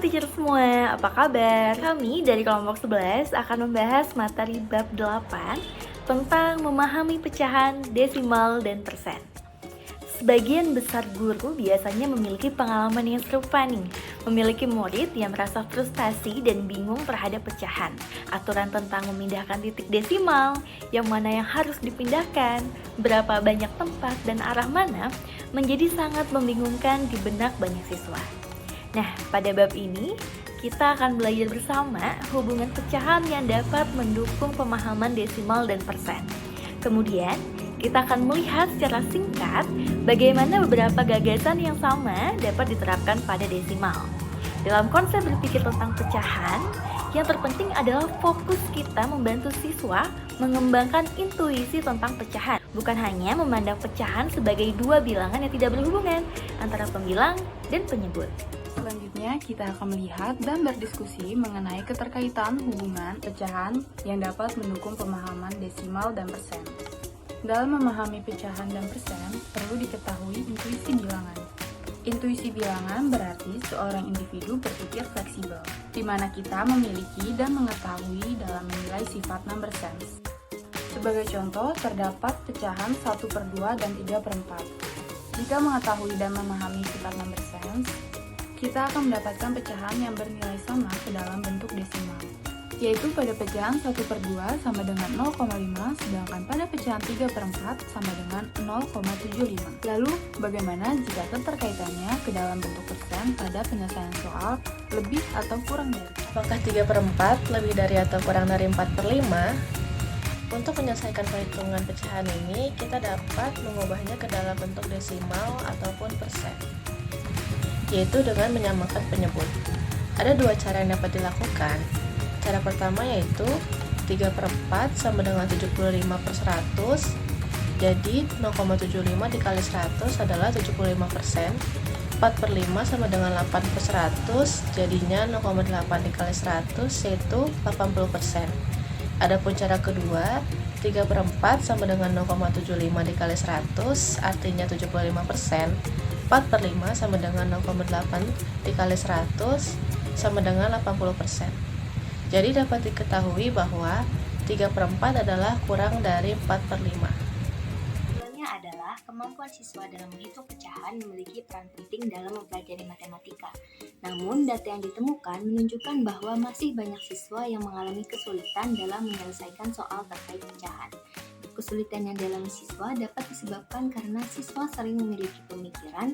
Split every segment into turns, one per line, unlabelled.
teacher semua, apa kabar? Kami dari kelompok 11 akan membahas materi bab 8 tentang memahami pecahan, desimal, dan persen. Sebagian besar guru biasanya memiliki pengalaman yang serupa nih, memiliki murid yang merasa frustasi dan bingung terhadap pecahan, aturan tentang memindahkan titik desimal, yang mana yang harus dipindahkan, berapa banyak tempat dan arah mana, menjadi sangat membingungkan di benak banyak siswa. Nah, pada bab ini, kita akan belajar bersama hubungan pecahan yang dapat mendukung pemahaman desimal dan persen. Kemudian, kita akan melihat secara singkat bagaimana beberapa gagasan yang sama dapat diterapkan pada desimal. Dalam konsep berpikir tentang pecahan, yang terpenting adalah fokus kita membantu siswa mengembangkan intuisi tentang pecahan, bukan hanya memandang pecahan sebagai dua bilangan yang tidak berhubungan antara pembilang dan penyebut.
Selanjutnya, kita akan melihat dan berdiskusi mengenai keterkaitan hubungan pecahan yang dapat mendukung pemahaman desimal dan persen. Dalam memahami pecahan dan persen, perlu diketahui intuisi bilangan. Intuisi bilangan berarti seorang individu berpikir fleksibel, di mana kita memiliki dan mengetahui dalam menilai sifat number sense. Sebagai contoh, terdapat pecahan 1/2 dan 3/4. Jika mengetahui dan memahami sifat number sense, kita akan mendapatkan pecahan yang bernilai sama ke dalam bentuk desimal, yaitu pada pecahan 1/2 sama dengan 0,5, sedangkan pada pecahan 3/4 sama dengan 0,75. Lalu, bagaimana jika keterkaitannya ke dalam bentuk persen pada penyelesaian soal lebih atau kurang dari?
Apakah 3/4 lebih dari atau kurang dari 4/5? Untuk menyelesaikan perhitungan pecahan ini, kita dapat mengubahnya ke dalam bentuk desimal ataupun persen, yaitu dengan menyamakan penyebut. Ada dua cara yang dapat dilakukan. Cara pertama yaitu 3/4 sama dengan 75/100. Jadi 0,75 dikali 100 adalah 75%. 4/5 sama dengan 8/100, jadinya 0,8 dikali 100 yaitu 80%. Adapun cara kedua, 3/4 sama dengan 0,75 dikali 100, artinya 75%. 4/5 sama dengan 0,8 dikali 100 sama dengan 80%. Jadi dapat diketahui bahwa 3/4 adalah kurang dari 4/5.
Tujuannya adalah kemampuan siswa dalam menghitung pecahan memiliki peran penting dalam mempelajari matematika. Namun, data yang ditemukan menunjukkan bahwa masih banyak siswa yang mengalami kesulitan dalam menyelesaikan soal terkait pecahan. Kesulitan yang dialami siswa dapat disebabkan karena siswa sering memiliki pemikiran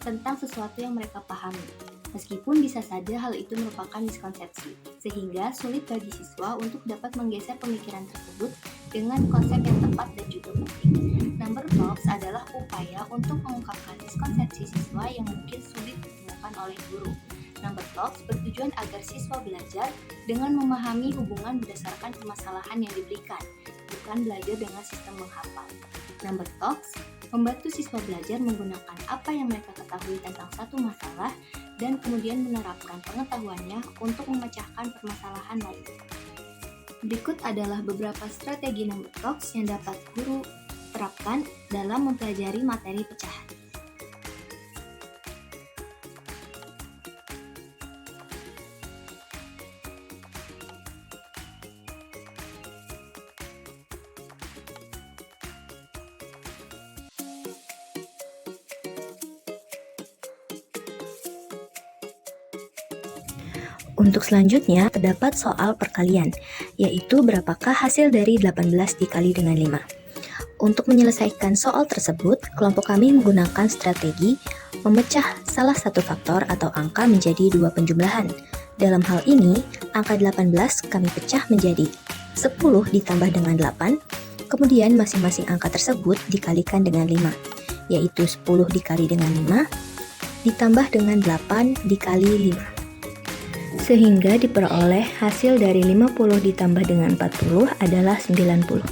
tentang sesuatu yang mereka pahami. Meskipun bisa saja hal itu merupakan miskonsepsi, sehingga sulit bagi siswa untuk dapat menggeser pemikiran tersebut dengan konsep yang tepat dan juga penting. Number talks adalah upaya untuk mengungkapkan miskonsepsi siswa yang mungkin sulit ditemukan oleh guru. Number talks bertujuan agar siswa belajar dengan memahami hubungan berdasarkan permasalahan yang diberikan, bukan belajar dengan sistem menghafal. Number talks membantu siswa belajar menggunakan apa yang mereka ketahui tentang satu masalah dan kemudian menerapkan pengetahuannya untuk memecahkan permasalahan lainnya. Berikut adalah beberapa strategi number talks yang dapat guru terapkan dalam mempelajari materi pecahan.
Untuk selanjutnya, terdapat soal perkalian, yaitu berapakah hasil dari 18 dikali dengan 5. Untuk menyelesaikan soal tersebut, kelompok kami menggunakan strategi memecah salah satu faktor atau angka menjadi dua penjumlahan. Dalam hal ini, angka 18 kami pecah menjadi 10 ditambah dengan 8, kemudian masing-masing angka tersebut dikalikan dengan 5, yaitu 10 dikali dengan 5, ditambah dengan 8 dikali 5. Sehingga diperoleh hasil dari 50 ditambah dengan 40 adalah 90.